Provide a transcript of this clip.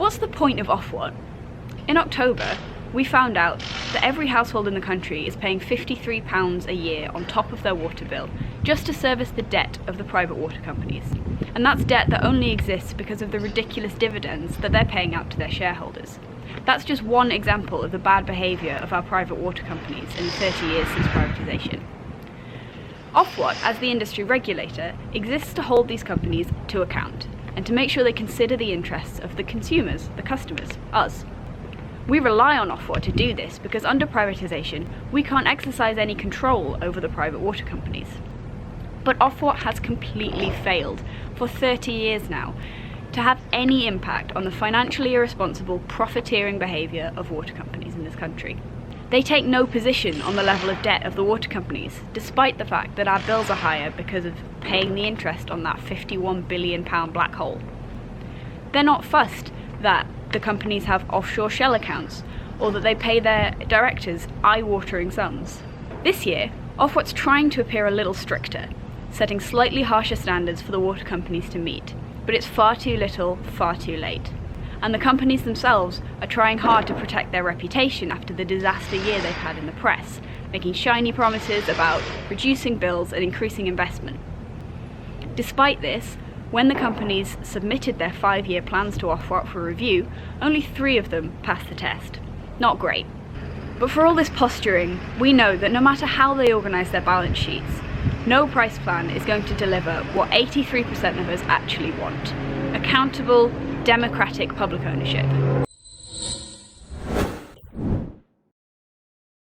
what's the point of Ofwat? In October, we found out that every household in the country is paying £53 a year on top of their water bill just to service the debt of the private water companies. And that's debt that only exists because of the ridiculous dividends that they're paying out to their shareholders. That's just one example of the bad behaviour of our private water companies in the 30 years since privatisation. Ofwat, as the industry regulator, exists to hold these companies to account and to make sure they consider the interests of the consumers, the customers, us. We rely on Ofwat to do this because under privatisation, we can't exercise any control over the private water companies. But Ofwat has completely failed for 30 years now to have any impact on the financially irresponsible, profiteering behaviour of water companies in this country. They take no position on the level of debt of the water companies, despite the fact that our bills are higher because of paying the interest on that £51 billion black hole. They're not fussed that the companies have offshore shell accounts, or that they pay their directors eye-watering sums. This year, Ofwat's trying to appear a little stricter, setting slightly harsher standards for the water companies to meet, but it's far too little, far too late. And the companies themselves are trying hard to protect their reputation after the disaster year they've had in the press, making shiny promises about reducing bills and increasing investment. Despite this, when the companies submitted their 5-year plans to Ofwat for review, only 3 of them passed the test. Not great. But for all this posturing, we know that no matter how they organise their balance sheets, no price plan is going to deliver what 83% of us actually want: accountable, democratic public ownership.